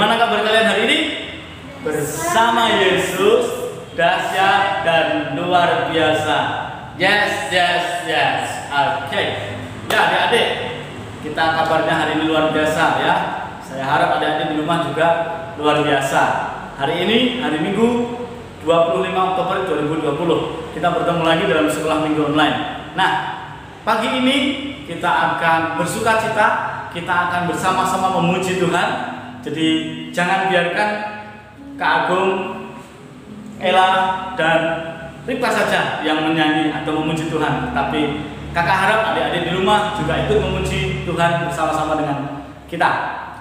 Gimana kabar kalian hari ini? Bersama Yesus, dahsyat dan luar biasa. Yes. Oke. Ya adik-adik, kita kabarnya hari ini luar biasa ya. Saya harap adik-adik di rumah juga luar biasa. Hari ini, hari Minggu 25 Oktober 2020, kita bertemu lagi dalam sekolah minggu online. Nah, pagi ini kita akan bersukacita, kita akan bersama-sama memuji Tuhan. Jadi jangan biarkan Kak Agung, Ella, dan Rika saja yang menyanyi atau memuji Tuhan. Tapi kakak harap adik-adik di rumah juga ikut memuji Tuhan bersama-sama dengan kita.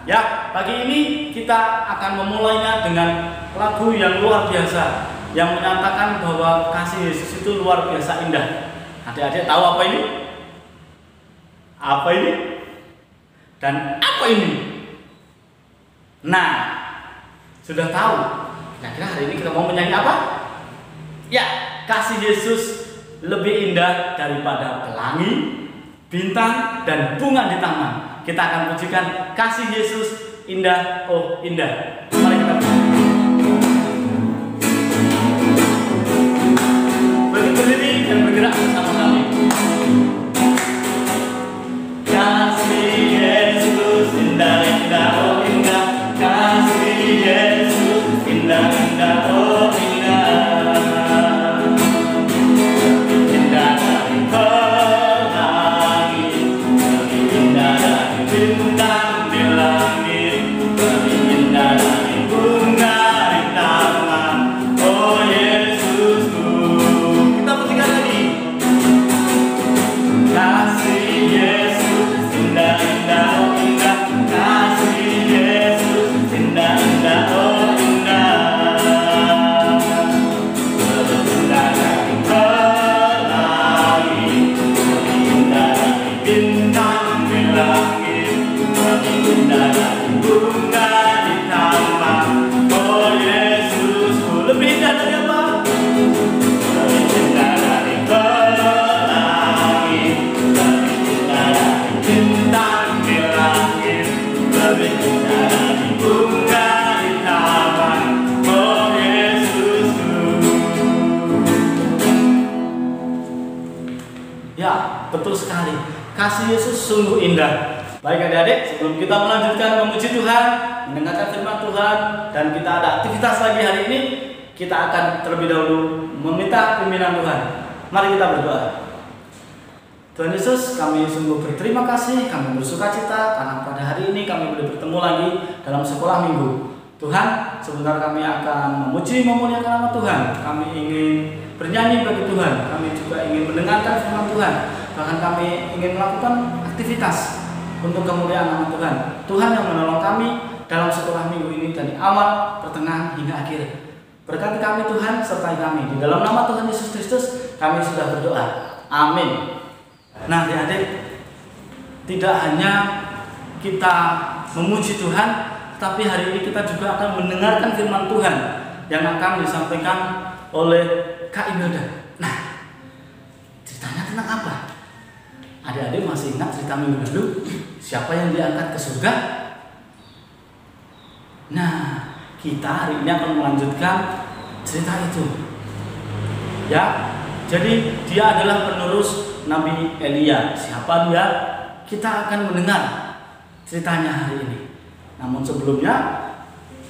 Ya, pagi ini kita akan memulainya dengan lagu yang luar biasa, yang menyatakan bahwa kasih Yesus itu luar biasa indah. Adik-adik tahu apa ini? Apa ini? Dan apa ini? Nah, sudah tahu. Kira-kira hari ini kita mau menyanyi apa? Ya, kasih Yesus lebih indah daripada pelangi, bintang, dan bunga di taman. Kita akan pujikan kasih Yesus indah, oh indah. Mari kita berdiri dan bergerak bersama kami. Kasih Yesus indah, indah, oh indah. Kasih Yesus indah, indah, oh indah. Indah dari pelangi, lebih indah dari bintang di langit, lebih indah dari bunga di taman. Oh Yesusku, kita pujikan lagi. Kasih Yesus indah, indah, oh indah. Kasih Yesus indah, indah, oh indah. Lebih indah dari pelangi, lebih indah dari bintang di langit, lebih indah dari bunga di taman. Oh Yesusku, lebih indah dari apa? Lebih indah dari pelangi, lebih indah dari bintang di langit, lebih indah dari bunga di taman. Oh Yesusku. Ya, betul sekali. Kasih Yesus sungguh indah. Baik adik-adik, sebelum kita melanjutkan memuji Tuhan, mendengarkan firman Tuhan, dan kita ada aktivitas lagi hari ini, kita akan terlebih dahulu meminta pimpinan Tuhan. Mari kita berdoa. Tuhan Yesus, kami sungguh berterima kasih, kami bersukacita karena pada hari ini kami boleh bertemu lagi dalam sekolah minggu. Tuhan, sebentar kami akan memuji memuliakan nama Tuhan. Kami ingin bernyanyi bagi Tuhan, kami juga ingin mendengarkan firman Tuhan. Bahkan kami ingin melakukan aktivitas untuk kemuliaan nama Tuhan. Tuhan yang menolong kami dalam sekolah minggu ini dari awal, pertengahan, hingga akhir. Berkati kami Tuhan, sertai kami. Di dalam nama Tuhan Yesus Kristus kami sudah berdoa. Amin. Nah adik-adik, tidak hanya kita memuji Tuhan, tapi hari ini kita juga akan mendengarkan firman Tuhan yang akan disampaikan oleh Kak Imelda. Nah, ceritanya tentang apa? Adik-adik masih ingat cerita minggu lalu? Siapa yang diangkat ke surga? Nah, kita hari ini akan melanjutkan cerita itu. Ya, jadi dia adalah penerus Nabi Elia. Siapa dia? Kita akan mendengar ceritanya hari ini. Namun sebelumnya,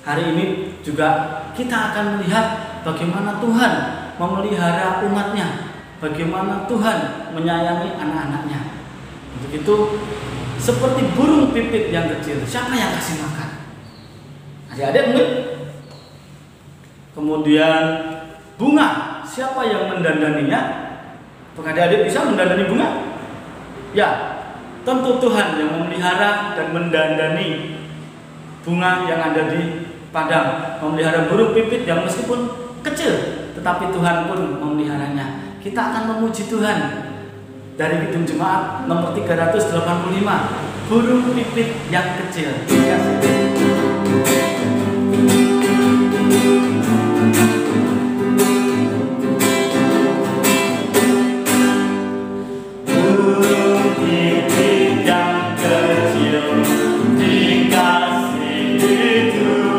hari ini juga kita akan melihat bagaimana Tuhan memelihara umatnya, bagaimana Tuhan menyayangi anak-anaknya. Untuk itu, seperti burung pipit yang kecil, siapa yang kasih makan? Adik-adik mungkin. Kemudian bunga, siapa yang mendandaninya? Apakah adik-adik bisa mendandani bunga? Ya, tentu Tuhan yang memelihara dan mendandani bunga yang ada di padang, memelihara burung pipit yang meskipun kecil, tetapi Tuhan pun memeliharanya. Kita akan memuji Tuhan dari Kidung Jemaat nomor 385, burung pipit yang kecil. Burung pipit yang kecil, dikasih di Tuhan.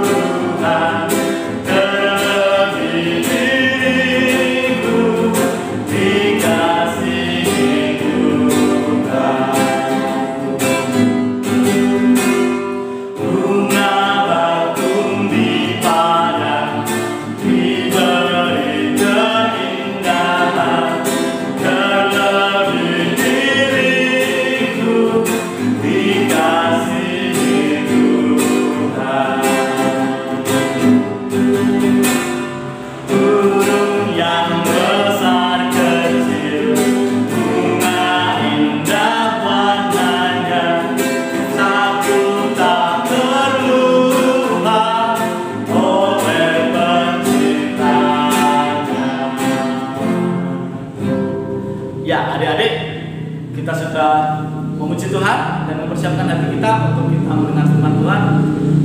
kita untuk kita mendengar firman Tuhan,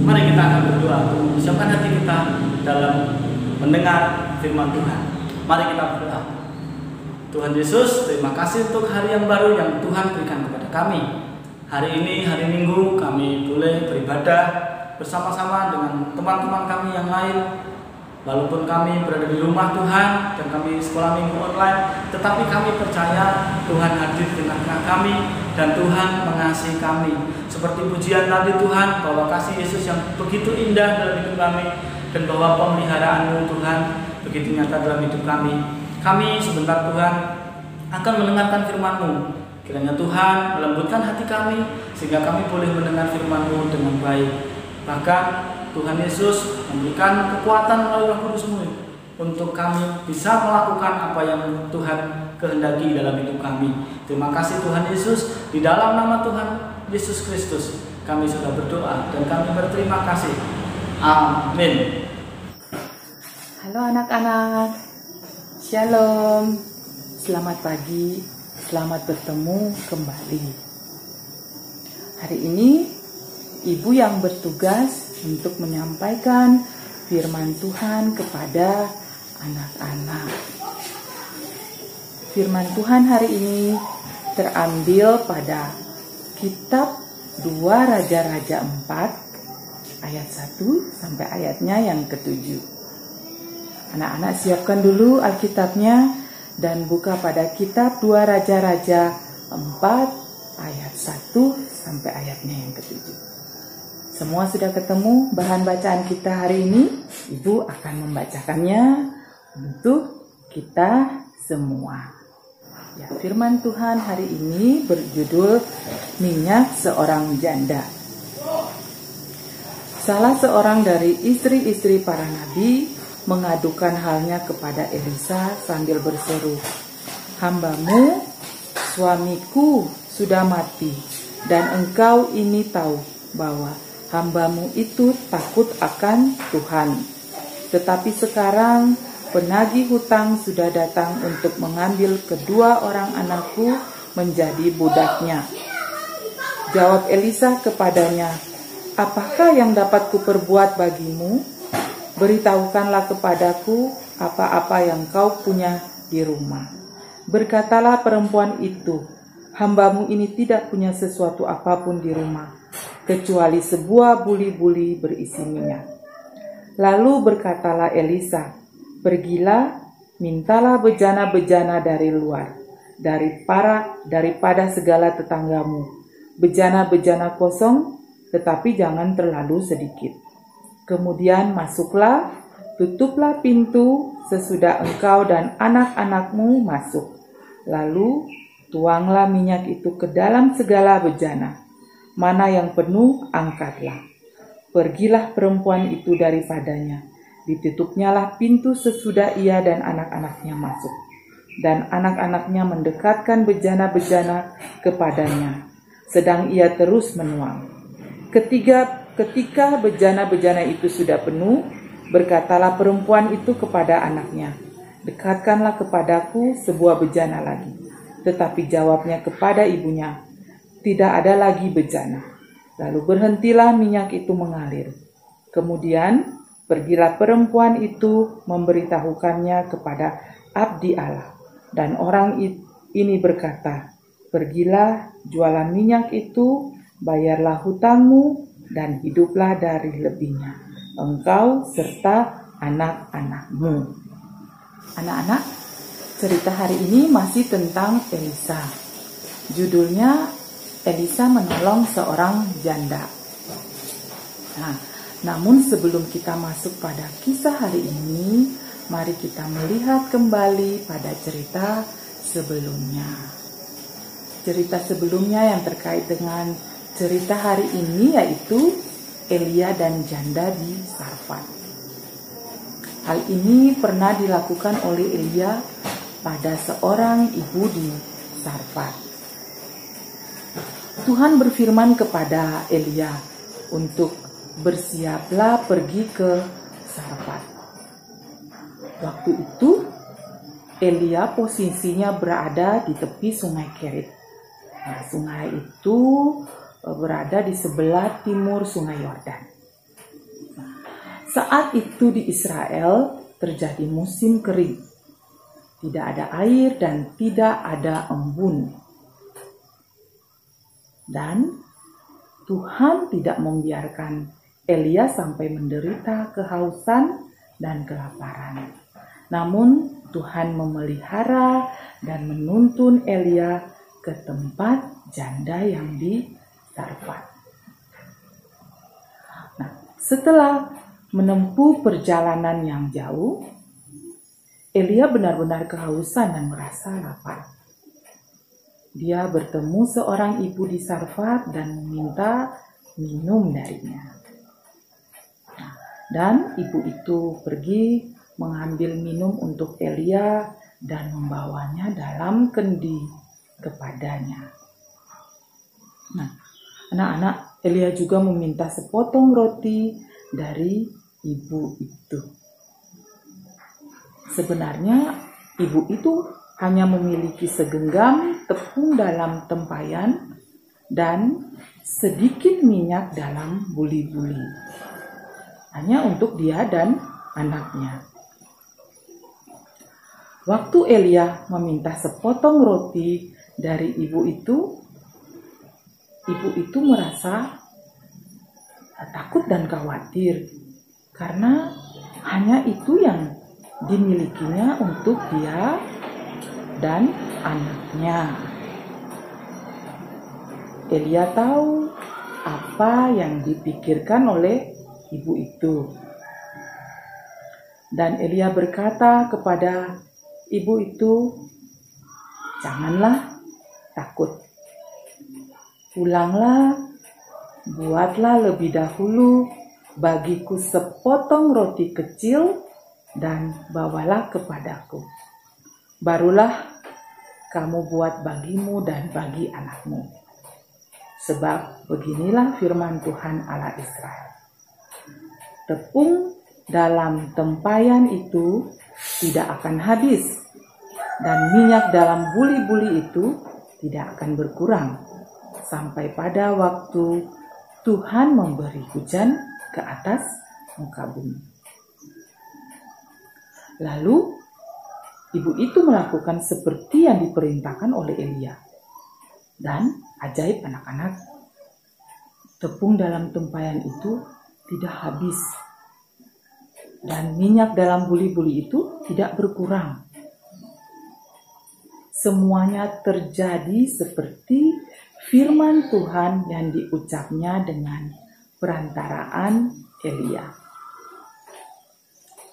mari kita akan berdoa untuk mempersiapkan hati kita dalam mendengar firman Tuhan. Mari kita berdoa. Tuhan Yesus, terima kasih untuk hari yang baru yang Tuhan berikan kepada kami. Hari ini, hari Minggu, kami boleh beribadah bersama-sama dengan teman-teman kami yang lain. Walaupun kami berada di rumah Tuhan dan kami sekolah minggu online, tetapi kami percaya Tuhan hadir di tengah-tengah kami dan Tuhan mengasihi kami. Seperti pujian tadi Tuhan, bahwa kasih Yesus yang begitu indah dalam hidup kami dan bahwa pemeliharaan-Mu Tuhan begitu nyata dalam hidup kami. Kami sebentar Tuhan akan mendengarkan firman-Mu. Kiranya Tuhan melembutkan hati kami sehingga kami boleh mendengar firman-Mu dengan baik. Bahkan Tuhan Yesus memberikan kekuatan melalui Roh Kudus-Mu untuk kami bisa melakukan apa yang Tuhan kehendaki dalam hidup kami. Terima kasih Tuhan Yesus, di dalam nama Tuhan Yesus Kristus kami sudah berdoa dan kami berterima kasih. Amin. Halo anak-anak, Shalom, selamat pagi, selamat bertemu kembali. Hari ini Ibu yang bertugas untuk menyampaikan firman Tuhan kepada anak-anak. Firman Tuhan hari ini terambil pada kitab 2 Raja-Raja 4 ayat 1 sampai ayatnya yang ke-7. Anak-anak siapkan dulu Alkitabnya dan buka pada kitab 2 Raja-Raja 4 ayat 1 sampai ayatnya yang ke-7. Semua sudah ketemu bahan bacaan kita hari ini? Ibu akan membacakannya untuk kita semua. Ya, firman Tuhan hari ini berjudul Minyak Seorang Janda. Salah seorang dari istri-istri para nabi mengadukan halnya kepada Elisa sambil berseru, "Hambamu, suamiku sudah mati, dan engkau ini tahu bahwa hambamu itu takut akan Tuhan. Tetapi sekarang penagih hutang sudah datang untuk mengambil kedua orang anakku menjadi budaknya." Jawab Elisa kepadanya, "Apakah yang dapat kuperbuat bagimu? Beritahukanlah kepadaku apa-apa yang kau punya di rumah." Berkatalah perempuan itu, "Hambamu ini tidak punya sesuatu apapun di rumah, kecuali sebuah buli-buli berisi minyak." Lalu berkatalah Elisa, "Pergilah, mintalah bejana-bejana dari luar, daripada segala tetanggamu, bejana-bejana kosong, tetapi jangan terlalu sedikit. Kemudian masuklah, tutuplah pintu sesudah engkau dan anak-anakmu masuk. Lalu tuanglah minyak itu ke dalam segala bejana. Mana yang penuh, angkatlah." Pergilah perempuan itu daripadanya. Ditutupnyalah pintu sesudah ia dan anak-anaknya masuk. Dan anak-anaknya mendekatkan bejana-bejana kepadanya, sedang ia terus menuang. Ketika bejana-bejana itu sudah penuh, berkatalah perempuan itu kepada anaknya, "Dekatkanlah kepadaku sebuah bejana lagi." Tetapi jawabnya kepada ibunya, "Tidak ada lagi bejana." Lalu berhentilah minyak itu mengalir. Kemudian pergilah perempuan itu memberitahukannya kepada abdi Allah. Dan orang ini berkata, "Pergilah, jualan minyak itu, bayarlah hutangmu, dan hiduplah dari lebihnya, engkau serta anak-anakmu." Anak-anak, cerita hari ini masih tentang Elisa. Judulnya Elisa menolong seorang janda. Namun sebelum kita masuk pada kisah hari ini, mari kita melihat kembali pada cerita sebelumnya. Cerita sebelumnya yang terkait dengan cerita hari ini yaitu Elia dan janda di Sarfat. Hal ini pernah dilakukan oleh Elia pada seorang ibu di Sarfat. Tuhan berfirman kepada Elia untuk bersiaplah pergi ke Sarfat. Waktu itu Elia posisinya berada di tepi sungai Kerit. Sungai itu berada di sebelah timur Sungai Yordan. Saat itu di Israel terjadi musim kering. Tidak ada air dan tidak ada embun. Dan Tuhan tidak membiarkan Elia sampai menderita kehausan dan kelaparan. Namun Tuhan memelihara dan menuntun Elia ke tempat janda yang di Sarfat. Nah, setelah menempuh perjalanan yang jauh, Elia benar-benar kehausan dan merasa lapar. Dia bertemu seorang ibu di Sarfat dan meminta minum darinya. Dan ibu itu pergi mengambil minum untuk Elia dan membawanya dalam kendi kepadanya. Nah, anak-anak, Elia juga meminta sepotong roti dari ibu itu. Sebenarnya ibu itu hanya memiliki segenggam tepung dalam tempayan dan sedikit minyak dalam buli-buli. Hanya untuk dia dan anaknya. Waktu Elia meminta sepotong roti dari ibu itu merasa takut dan khawatir karena hanya itu yang dimilikinya untuk dia dan anaknya. Elia tahu apa yang dipikirkan oleh ibu itu. Dan Elia berkata kepada ibu itu, "Janganlah takut. Pulanglah, buatlah lebih dahulu bagiku sepotong roti kecil dan bawalah kepadaku. Barulah kamu buat bagimu dan bagi anakmu. Sebab beginilah firman Tuhan Allah Israel. Tepung dalam tempayan itu tidak akan habis, dan minyak dalam buli-buli itu tidak akan berkurang, sampai pada waktu Tuhan memberi hujan ke atas muka bumi." Lalu ibu itu melakukan seperti yang diperintahkan oleh Elia. Dan ajaib anak-anak, tepung dalam tempayan itu tidak habis. Dan minyak dalam buli-buli itu tidak berkurang. Semuanya terjadi seperti firman Tuhan yang diucapnya dengan perantaraan Elia.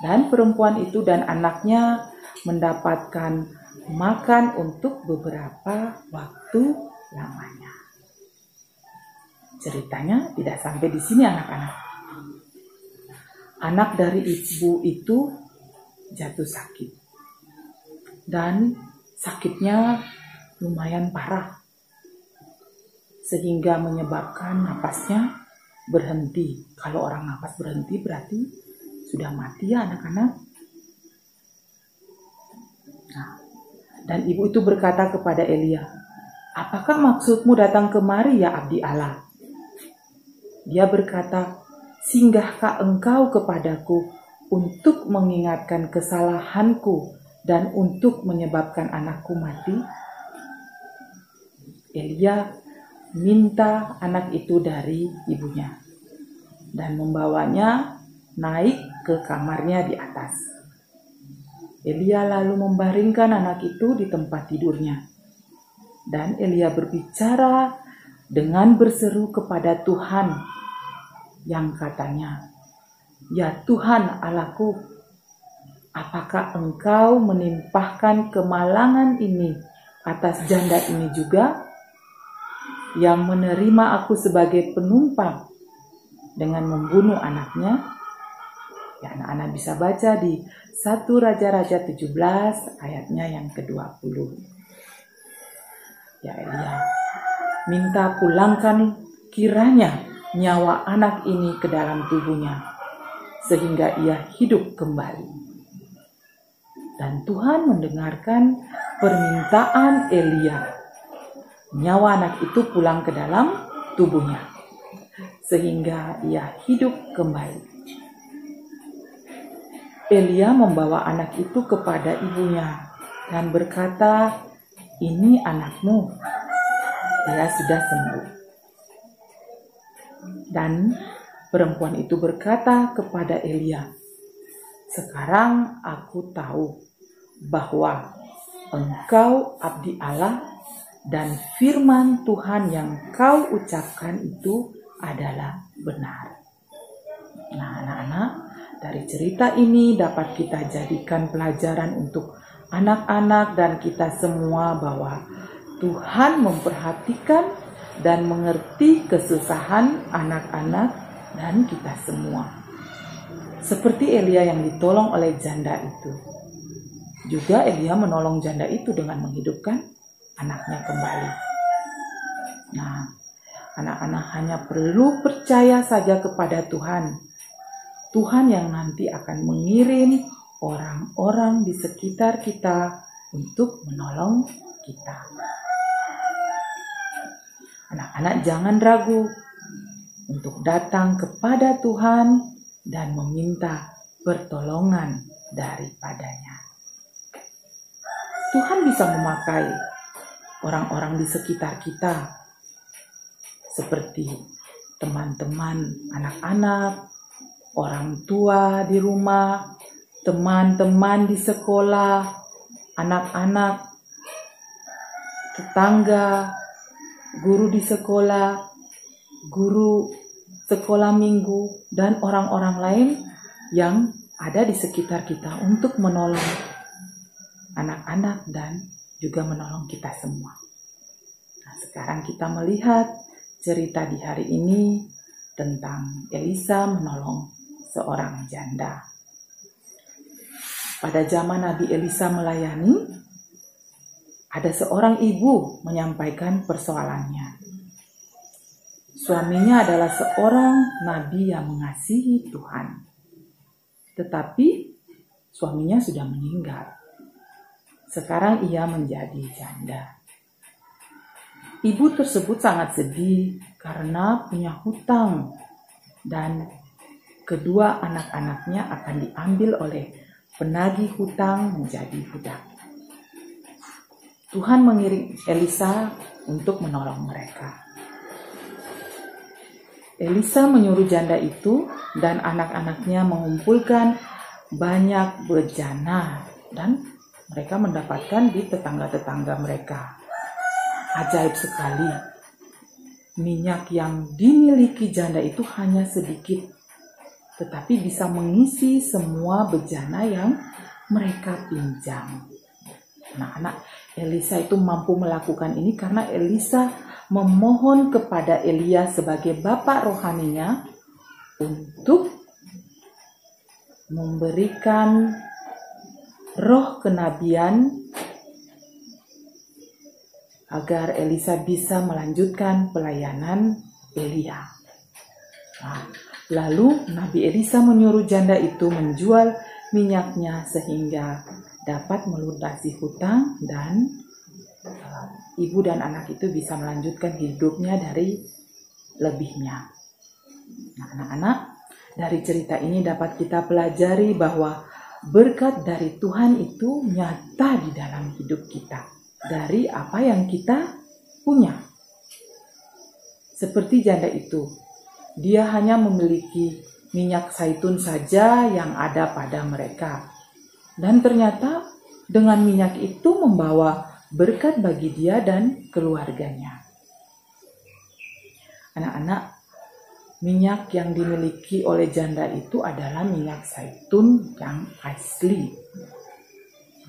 Dan perempuan itu dan anaknya mendapatkan makan untuk beberapa waktu lamanya. Ceritanya tidak sampai di sini, anak-anak. Anak dari ibu itu jatuh sakit. Dan sakitnya lumayan parah. Sehingga menyebabkan napasnya berhenti. Kalau orang napas berhenti berarti sudah mati ya, anak-anak. Nah, dan ibu itu berkata kepada Elia, "Apakah maksudmu datang kemari ya abdi Allah?" Dia berkata, "Singgahkah engkau kepadaku untuk mengingatkan kesalahanku dan untuk menyebabkan anakku mati?" Elia minta anak itu dari ibunya dan membawanya naik ke kamarnya di atas. Elia lalu membaringkan anak itu di tempat tidurnya. Dan Elia berbicara dengan berseru kepada Tuhan yang katanya, "Ya Tuhan Allahku, apakah engkau menimpahkan kemalangan ini atas janda ini juga, yang menerima aku sebagai penumpang dengan membunuh anaknya?" Ya, anak-anak bisa baca di 1 Raja-Raja 17 ayatnya yang ke-20. Ya Elia, minta pulangkan kiranya nyawa anak ini ke dalam tubuhnya, sehingga ia hidup kembali. Dan Tuhan mendengarkan permintaan Elia. Nyawa anak itu pulang ke dalam tubuhnya, sehingga ia hidup kembali. Elia membawa anak itu kepada ibunya dan berkata, "Ini anakmu, dia sudah sembuh." Dan perempuan itu berkata kepada Elia, "Sekarang aku tahu bahwa engkau abdi Allah dan firman Tuhan yang kau ucapkan itu adalah benar." Nah, anak-anak, dari cerita ini dapat kita jadikan pelajaran untuk anak-anak dan kita semua bahwa Tuhan memperhatikan dan mengerti kesusahan anak-anak dan kita semua. Seperti Elia yang ditolong oleh janda itu. Juga Elia menolong janda itu dengan menghidupkan anaknya kembali. Nah, anak-anak hanya perlu percaya saja kepada Tuhan. Tuhan yang nanti akan mengirim orang-orang di sekitar kita untuk menolong kita. Anak-anak jangan ragu untuk datang kepada Tuhan dan meminta pertolongan daripadanya. Tuhan bisa memakai orang-orang di sekitar kita, seperti teman-teman anak-anak, orang tua di rumah, teman-teman di sekolah, anak-anak, tetangga, guru di sekolah, guru sekolah minggu, dan orang-orang lain yang ada di sekitar kita untuk menolong anak-anak dan juga menolong kita semua. Nah, sekarang kita melihat cerita di hari ini tentang Elisa menolong seorang janda. Pada zaman Nabi Elisa melayani, ada seorang ibu menyampaikan persoalannya. Suaminya adalah seorang nabi yang mengasihi Tuhan, tetapi suaminya sudah meninggal. Sekarang ia menjadi janda. Ibu tersebut sangat sedih karena punya hutang dan kedua anak-anaknya akan diambil oleh penagih hutang menjadi budak. Tuhan mengirim Elisa untuk menolong mereka. Elisa menyuruh janda itu dan anak-anaknya mengumpulkan banyak bejana dan mereka mendapatkan di tetangga-tetangga mereka. Ajaib sekali. Minyak yang dimiliki janda itu hanya sedikit, tetapi bisa mengisi semua bejana yang mereka pinjam. Anak-anak, Elisa itu mampu melakukan ini karena Elisa memohon kepada Elia sebagai bapak rohaninya untuk memberikan roh kenabian agar Elisa bisa melanjutkan pelayanan Elia. Nah, lalu Nabi Elisa menyuruh janda itu menjual minyaknya sehingga dapat melunasi hutang dan ibu dan anak itu bisa melanjutkan hidupnya dari lebihnya. Nah, anak-anak, dari cerita ini dapat kita pelajari bahwa berkat dari Tuhan itu nyata di dalam hidup kita. Dari apa yang kita punya. Seperti janda itu, dia hanya memiliki minyak zaitun saja yang ada pada mereka. Dan ternyata dengan minyak itu membawa berkat bagi dia dan keluarganya. Anak-anak, minyak yang dimiliki oleh janda itu adalah minyak zaitun yang asli.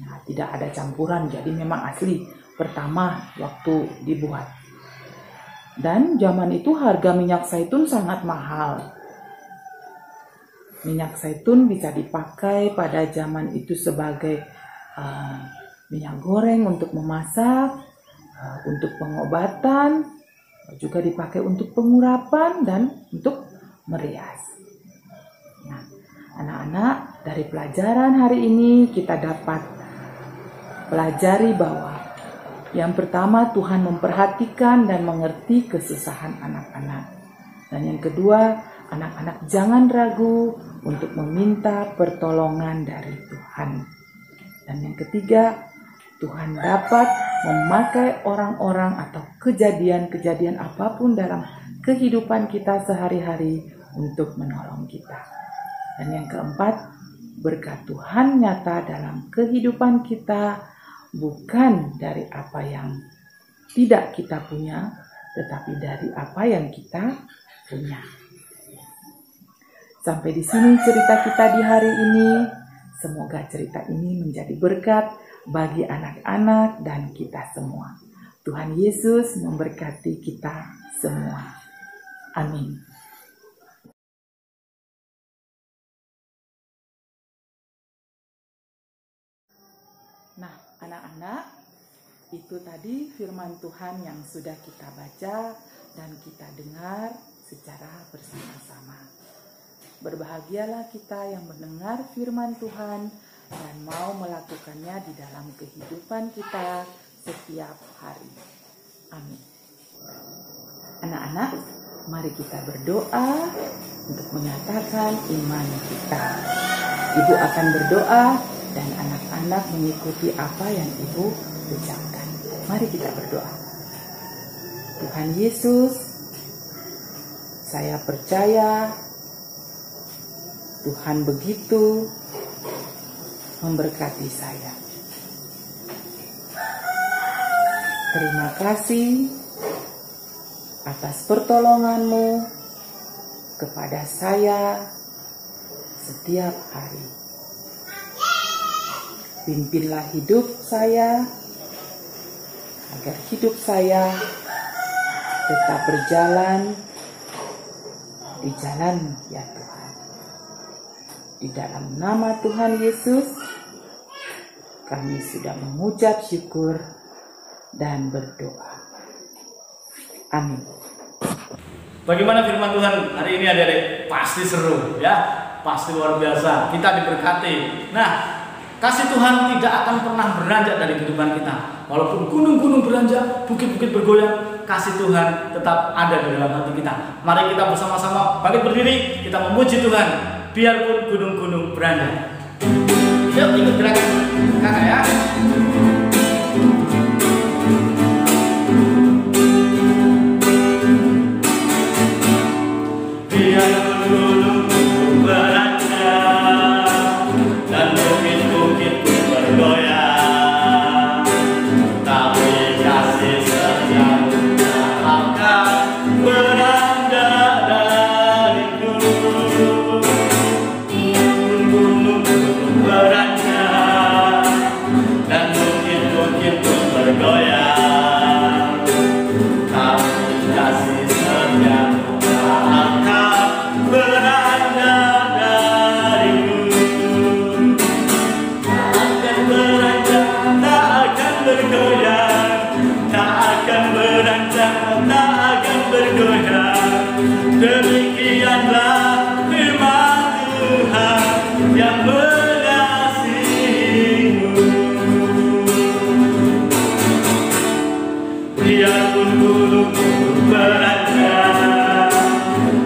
Nah, tidak ada campuran, jadi memang asli pertama waktu dibuat. Dan zaman itu harga minyak zaitun sangat mahal. Minyak zaitun bisa dipakai pada zaman itu sebagai minyak goreng untuk memasak, untuk pengobatan, juga dipakai untuk pengurapan dan untuk merias. Nah, anak-anak, dari pelajaran hari ini kita dapat pelajari bahwa Yang pertama, Tuhan memperhatikan dan mengerti kesusahan anak-anak. Dan yang kedua, anak-anak jangan ragu untuk meminta pertolongan dari Tuhan. Dan yang ketiga, Tuhan dapat memakai orang-orang atau kejadian-kejadian apapun dalam kehidupan kita sehari-hari untuk menolong kita. Dan yang keempat, berkat Tuhan nyata dalam kehidupan kita, bukan dari apa yang tidak kita punya, tetapi dari apa yang kita punya. Sampai di sini cerita kita di hari ini. Semoga cerita ini menjadi berkat bagi anak-anak dan kita semua. Tuhan Yesus memberkati kita semua. Amin. Nah, anak-anak, itu tadi firman Tuhan yang sudah kita baca dan kita dengar secara bersama-sama. Berbahagialah kita yang mendengar firman Tuhan dan mau melakukannya di dalam kehidupan kita setiap hari. Amin. Anak-anak, mari kita berdoa untuk menyatakan iman kita. Ibu akan berdoa dan anak-anak mengikuti apa yang Ibu ucapkan. Mari kita berdoa. Tuhan Yesus, saya percaya Tuhan begitu memberkati saya. Terima kasih atas pertolongan-Mu kepada saya setiap hari. Pimpinlah hidup saya, agar hidup saya tetap berjalan di jalan ya Tuhan. Di dalam nama Tuhan Yesus, kami sudah mengucap syukur dan berdoa. Amin. Bagaimana firman Tuhan hari ini adik-adik? Pasti seru ya, pasti luar biasa. Kita diberkati. Nah, kasih Tuhan tidak akan pernah beranjak dari kehidupan kita. Walaupun gunung-gunung beranjak, bukit-bukit bergoyang, kasih Tuhan tetap ada di dalam hati kita. Mari kita bersama-sama bangkit berdiri, kita memuji Tuhan. Biarpun gunung-gunung beranjak. Yuk ikut gerakan kakak ya. Biarpun gunung-gunung beranjak dan bukit-bukit bergoyang, tapi kasih setiamu akan beranjak dariku. Gunung-gunung beranjak dan bukit-bukit bergoyang, tapi kasih setiamu akan beranjak dariku. Akan beranjak, tak akan bergoyang, tak akan beranjak, tak akan bergoyang. Demikianlah firman Tuhan yang mengasihimu. Biarpun gunung-gunung beranjak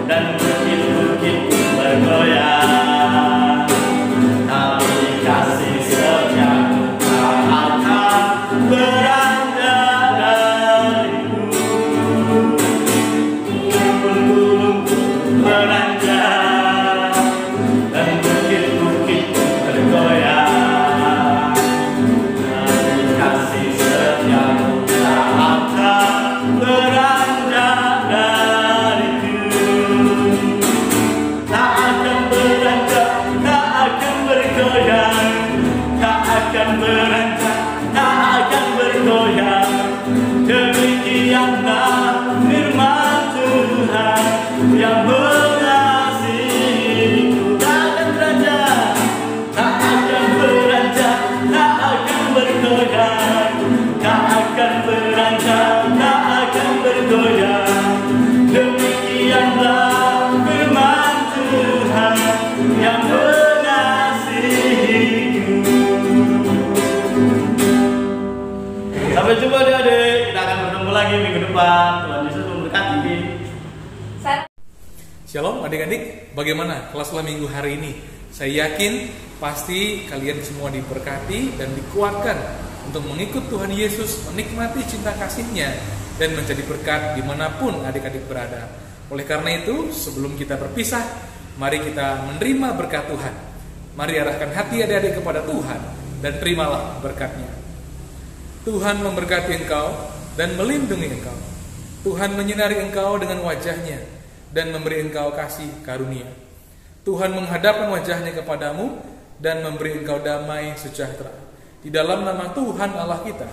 dan bukit-bukit bergoyang, tapi kasih setiamu akan beranjak dariku. Biarpun gunung-gunung beranjak dan bukit-bukit Tuhan. Tuhan Yesus memberkati. Shalom adik-adik, bagaimana kelas minggu hari ini? Saya yakin pasti kalian semua diberkati dan dikuatkan untuk mengikut Tuhan Yesus, menikmati cinta kasih-Nya, dan menjadi berkat dimanapun adik-adik berada. Oleh karena itu, sebelum kita berpisah, mari kita menerima berkat Tuhan. Mari arahkan hati adik-adik kepada Tuhan dan terimalah berkat-Nya. Tuhan memberkati engkau dan melindungi engkau. Tuhan menyinari engkau dengan wajah-Nya dan memberi engkau kasih karunia. Tuhan menghadapkan wajah-Nya kepadamu dan memberi engkau damai sejahtera. Di dalam nama Tuhan Allah kita,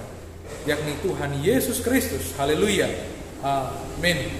yakni Tuhan Yesus Kristus. Haleluya. Amin.